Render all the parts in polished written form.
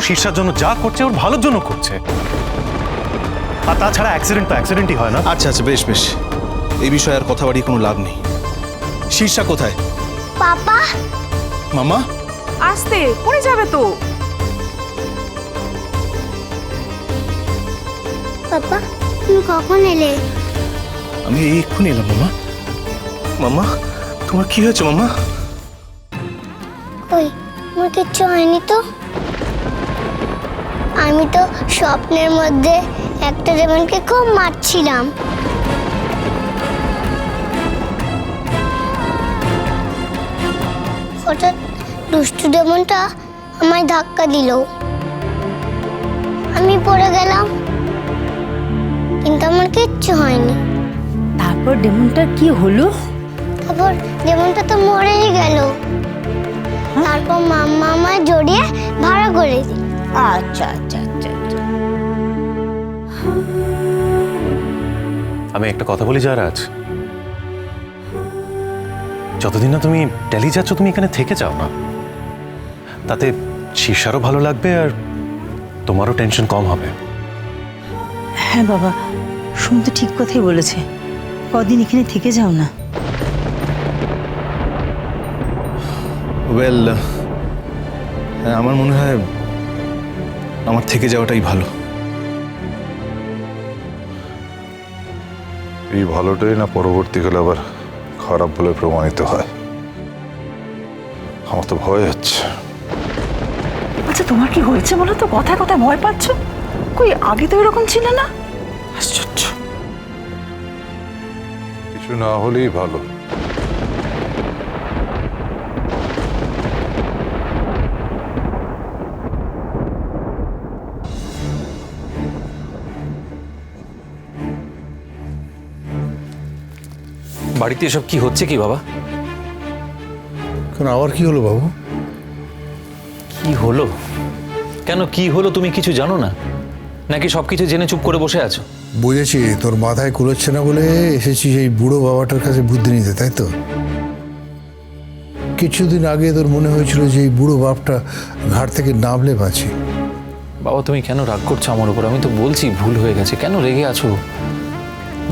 শীর্ষার জন্য যা করছে ওর ভালোর জন্য করছে। আর তাছাড়া অ্যাক্সিডেন্ট তো অ্যাক্সিডেন্টই হয় না। আচ্ছা আচ্ছা, বেশ বেশ, এই বিষয়ে আর কথা বাড়িয়ে কোনো লাভ নেই। শীর্ষা কোথায়? পাপা, মামা, আস্তে পড়ে যাবে তো। পাপা তুমি কখন এলে? আমি এক্ষুনি এলাম মামা। মামা, তোমার কি হয়েছে মামা? কই, আমার কিচ্ছু হয়নি তো। আমি তো স্বপ্নের মধ্যে একটা ডেমনকে খুব মারছিলাম। হঠাৎ দুষ্টু ডেমনটা আমায় ধাক্কা দিল, আমি পড়ে গেলাম, কিন্তু আমার কিচ্ছু হয়নি। তারপর ডেমনটার কি হলো? তারপর ডেমনটা তো মরেই গেল। তারপর মাম্মা আমায় জড়িয়ে ভাড়া করে দিল। আচ্ছা আচ্ছা আচ্ছা আচ্ছা। আমি একটা কথা বলি জারাজ, যতদিন না তুমি দিল্লি যাচ্ছ তুমি এখানে থেকে যাও না, তাতে শীর্ষারও ভালো লাগবে আর তোমারও টেনশন কম হবে। হ্যাঁ বাবা, শুনতে তো ঠিক কথাই বলেছে, কদিন এখানে থেকে যাও না। ওয়েল, আমার মনে হয় আমার থেকে যাওয়াটাই ভালো। এই ভালোটাই না পরবর্তীকালে আবার খারাপ বলে প্রমাণিত হয়। আমার তো ভয় হচ্ছে। আচ্ছা তোমার কি হয়েছে বলো তো, কথায় কথায় ভয় পাচ্ছ? কই আগে তো এরকম ছিল না। আশ্চর্য। কিছু না হলেই ভালো। বাড়িতে এসব কি হচ্ছে কি বাবা? কেন, আবার কি হলো বাবু? কি হলো? কেন কি হলো তুমি কিছু জানো না? নাকি সবকিছু জেনে চুপ করে বসে আছো? বুঝেছি, তোর মাথায় কুলোচ্ছে না বলে এসেছিস এই বুড়ো বাবাটার কাছে বুদ্ধি নিতে, তাই তো? কিছুদিন আগে তোর মনে হয়েছিল যে এই বুড়ো বাপটা ঘাট থেকে নামলে বাঁচি। বাবা তুমি কেন রাগ করছো আমার উপর? আমি তো বলছি ভুল হয়ে গেছে, কেন রেগে আছো?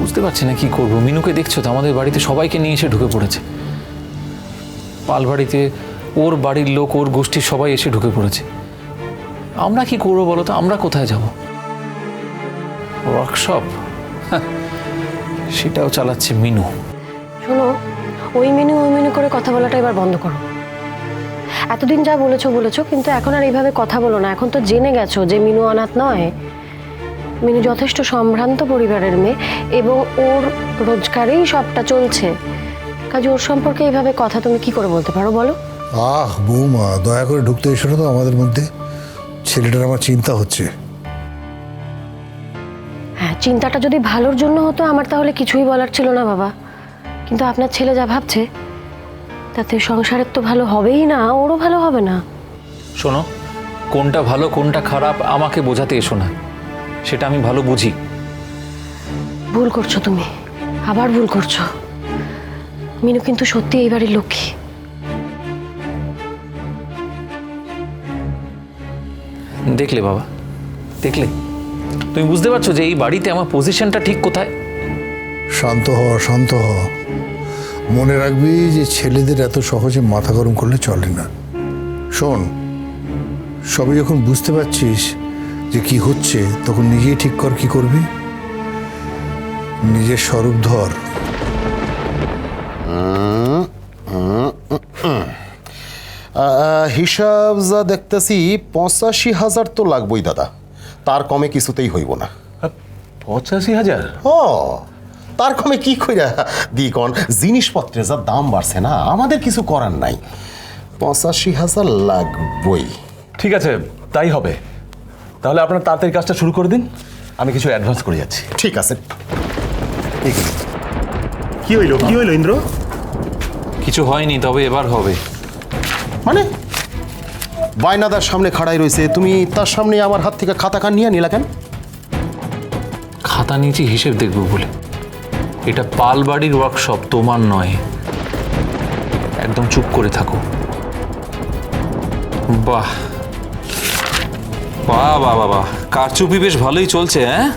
বুঝতে পারছি না কি করবো। মিনুকে দেখছো তো, আমাদের বাড়িতে সবাইকে নিয়ে এসে ঢুকে পড়েছে। পাল বাড়িতে ওর বাড়ির লোক, ওর গোষ্ঠীর সবাই এসে ঢুকে পড়েছে। আমরা কি করবো বলো তো? আমরা কোথায় যাব? ওয়ার্কশপ সেটাও চালাচ্ছে মিনু। শোনো, ওই মেনু করে কথা বলাটা এবার বন্ধ করো। এতদিন যা বলেছো কিন্তু এখন আর এইভাবে কথা বলো না। এখন তো জেনে গেছো যে মিনু অনাথ নয়। মিনু যথেষ্ট সম্ভ্রান্ত পরিবারের মেয়ে এবং ওর রোজগারেই সবটা চলছে। কাজে ওর সম্পর্কে এইভাবে কথা তুমি কি করে বলতে পারো বলো? আহ বৌমা, দয়া করে ঢুকতে এসো না তো আমাদের মধ্যে। ছেলেটার আমার চিন্তা হচ্ছে। হ্যাঁ, চিন্তাটা যদি ভালোর জন্য হতো আমার তাহলে কিছুই বলার ছিল না বাবা। কিন্তু আপনার ছেলে যা ভাবছে তাতে সংসারের তো ভালো হবেই না, ওরও ভালো হবে না। শোনো, কোনটা ভালো কোনটা খারাপ আমাকে বোঝাতে এসো না, সেটা আমি ভালো বুঝি। ভুল করছো তুমি, আবার ভুল করছো। মিনু কিন্তু সত্যি এই বাড়ির লক্ষ্মী। দেখলে বাবা, দেখলে? তুমি বুঝতে পারছো যে এই বাড়িতে আমার পজিশনটা ঠিক কোথায়? শান্ত হ, শান্ত হ। মনে রাখবি যে ছেলেদের এত সহজে মাথা গরম করলে চলে না। শোন, সবই যখন বুঝতে পারছিস যে কি হচ্ছে, তখন নিজেই ঠিক কর কি করবি। নিজের স্বরূপ ধর। হিসাব যা দেখতেছি ৮৫,০০০ তো লাগবই দাদা, তার কমে কিছুতেই হইব না। ৮৫,০০০? ও, তার কমে কি কইরা দি কন? জিনিসপত্রের যা দাম বাড়ছে না, আমাদের কিছু করার নাই। ৮৫,০০০ লাগবই। ঠিক আছে, তাই হবে। তাহলে আপনার তাড়াতাড়ি কাজটা শুরু করে দিন, আমি কিছু অ্যাডভান্স করে যাচ্ছি। ঠিক আছে। কি হইল ইন্দ্র? কিছু হয়নি, তবে এবার হবে। মানে বাইনাদার সামনে খাড়াই রয়েছে, তুমি তার সামনে আমার হাত থেকে খাতা খান নিয়ে নিলা কেন? খাতা নিয়েছি হিসেব দেখবো বলে। এটা পাল বাড়ির ওয়ার্কশপ, তোমার নয়। একদম চুপ করে থাকো। বাহ, বাহ বাহ বাহ বাহ, কারচুপি বেশ ভালোই চলছে। হ্যাঁ,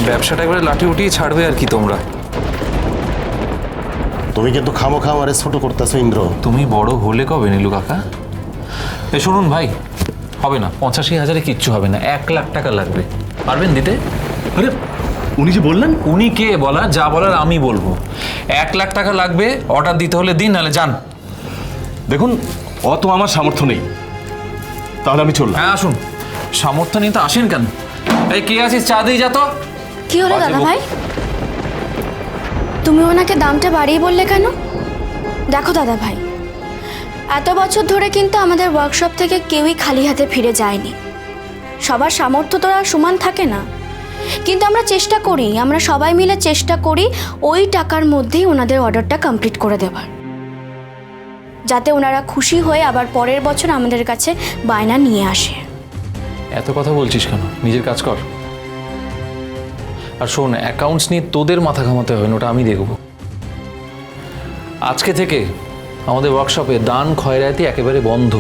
ব্যবসাটা একবারে লাঠি উঠিয়ে ছাড়বে আর কি তোমরা। তুমি কিন্তু খামোখা আমারে ছোট করতেছো ইন্দ্র। তুমি বড় হলে কবে নীলু কাকা? এই শুনুন ভাই, হবে না, 85,000-এ কিচ্ছু হবে না, 1 লাখ টাকা লাগবে। পারবেন দিতে? আরে উনি যে বললেন, উনি কে বলা, যা বলার আমি বলবো। 1 লাখ টাকা লাগবে, অর্ডার দিতে হলে দিন, নাহলে যান। দেখুন অত আমার সামর্থ্য নেই, তাহলে আমি চললাম। হ্যাঁ আসুন, সামর্থ্য নিয়ে তো আসেন কেন? এই কে আছিস, চা দিয়ে যা তো। কি হলো বাজে দাদা বক- ভাই, তুমি ওনাকে দামটা বাড়িয়ে বললে কেন? দেখো দাদা ভাই, এত বছর ধরে কিন্তু আমাদের ওয়ার্কশপ থেকে কেউই খালি হাতে ফিরে যায়নি। সবার সামর্থ্য তো আর সমান থাকে না, কিন্তু আমরা চেষ্টা করি, আমরা সবাই মিলে চেষ্টা করি ওই টাকার মধ্যেই ওনাদের অর্ডারটা কমপ্লিট করে দেওয়ার, যাতে ওনারা খুশি হয়ে আবার পরের বছর আমাদের কাছে বায়না নিয়ে আসে। এত কথা বলছিস কেন? নিজের কাজ কর। আর শোন, অ্যাকাউন্টস নিয়ে তোদের মাথা ঘামাতে হবে না, ওটা আমি দেখব। আজকে থেকে আমাদের ওয়ার্কশপে দান খয়রাতি একেবারে বন্ধ।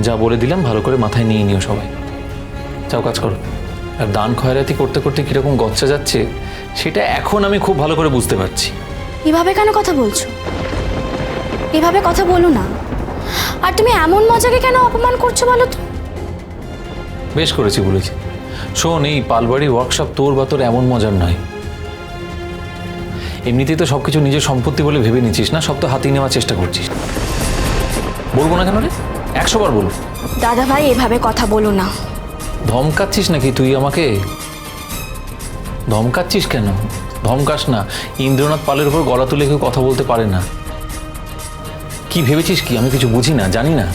যা বলে দিলাম ভালো করে মাথায় নিয়ে নিও সবাই। যাও কাজ করো। আর দান খয়রাতি করতে করতে কীরকম গচ্চা যাচ্ছে সেটা এখন আমি খুব ভালো করে বুঝতে পারছি। এভাবে কেন কথা বলছো? এভাবে কথা বলো না। আর তুমি এমন মজাকে কেন অপমান করছো বলো তো? বেশ করেছি বলেছি। শোন, এই পালবাড়ি ওয়ার্কশপ তোর বা তোর এমন মজার নয়। এমনিতেই তো সব কিছু নিজের সম্পত্তি বলে ভেবে নিচ্ছিস না, সব তো হাতিয়ে নেওয়ার চেষ্টা করছিস। বলবো না কেন রে? 100 বার বলবো। দাদা ভাই এভাবে কথা বলো না। ধমকাচ্ছিস নাকি তুই আমাকে? ধমকাচ্ছিস কেন? ধমকাস না। ইন্দ্রনাথ পালের উপর গলা তুলে কেউ কথা বলতে পারে না। কি ভেবেছিস কি আমি কিছু বুঝি না, জানি না?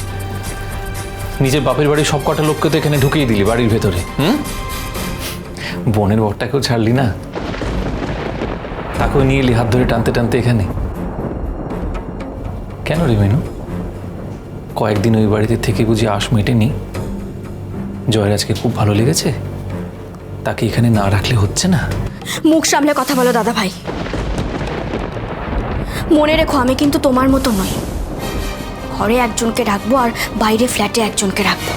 নিজের বাপের বাড়ির সব কটা লোককে তো এখানে ঢুকিয়ে দিলি বাড়ির ভেতরে। বোনের বরটাকেও ছাড়লি না, তাকেও নিয়ে এলি হাত ধরে টানতে টানতে এখানে। কেন রে মেনু? কয়েকদিন ওই বাড়িতে থেকে বুঝি আশ মেটেনি? জয়রাজকে খুব ভালো লেগেছে, তাকে এখানে না রাখলে হচ্ছে না? মুখ সামলে কথা বলো দাদা ভাই। মনে রেখো আমি কিন্তু তোমার মতো নই। ঘরে একজনকে রাখবো আর বাইরে ফ্ল্যাটে একজনকে রাখবো।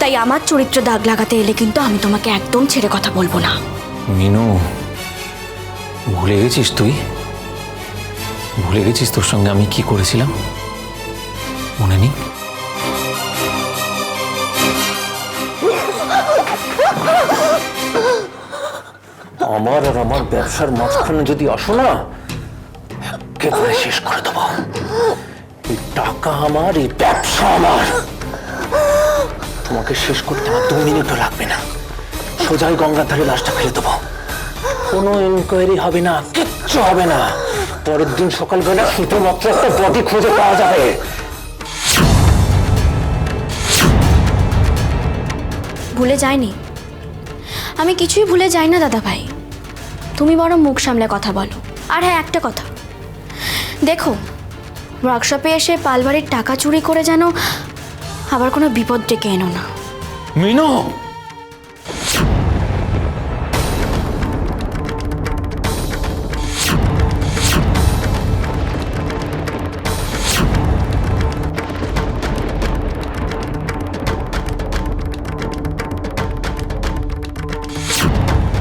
তাই আমার চরিত্র দাগ লাগাতে এলে কিন্তু আমি তোমাকে একদম ছেড়ে কথা বলবো না। মিনু, ভুলে গেছিস তুই? ভুলে গেছিস তোর সঙ্গে আমি কি করেছিলাম? মনে নেই? আমার আর আমার ব্যবসার মাঝখানে যদি আসো না, একেবারে শেষ করে দেবো। এই টাকা আমার, এই ব্যবসা আমার। তোমাকে শেষ করতে আমার 2 মিনিটও লাগবে না। সোজাই গঙ্গার ধারে লাশটা ফেলে দেবো। কোনো ইনকোয়ারি হবে না, কিচ্ছু হবে না। পরের দিন সকালবেলা শুধুমাত্র একটা বডি খুঁজে পাওয়া যাবে। ভুলে যাইনি, আমি কিছুই ভুলে যাই না দাদা ভাই। তুমি বড় মুখ সামলে কথা বলো। আর হ্যাঁ, একটা কথা দেখো, ওয়ার্কশপে এসে পালবাড়ির টাকা চুরি করে যেন আবার কোনো বিপদ ডেকে এনো না। মিনু,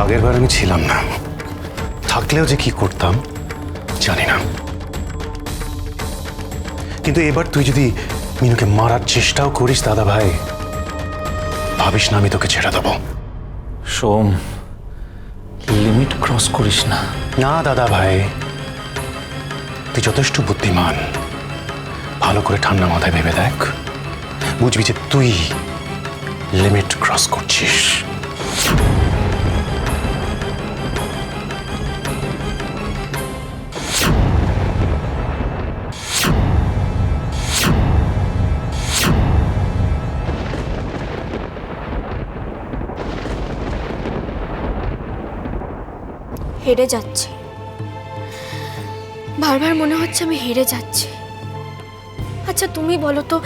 আগের বার আমি ছিলাম না, থাকলেও যে কি করতাম জানি না। কিন্তু এবার তুই যদি মিনুকে মারার চেষ্টাও করিস দাদা ভাই, ভাবিস না আমি তোকে ছেড়ে দেবো। সোম, লিমিট ক্রস করিস না। না দাদা ভাই, তুই যথেষ্ট বুদ্ধিমান। ভালো করে ঠান্ডা মাথায় ভেবে দেখ, বুঝবি যে তুই লিমিট ক্রস করছিস। হেরে যাচ্ছি, বারবার মনে হচ্ছে আমি হেরে যাচ্ছি। আচ্ছা তুমি বলো তো,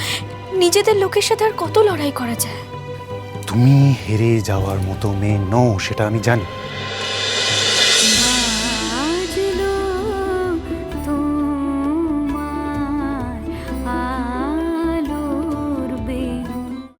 নিজেদের লোকের সাথে আর কত লড়াই করা যায়? তুমি হেরে যাওয়ার মতো মেয়ে নও, সেটা আমি জানি।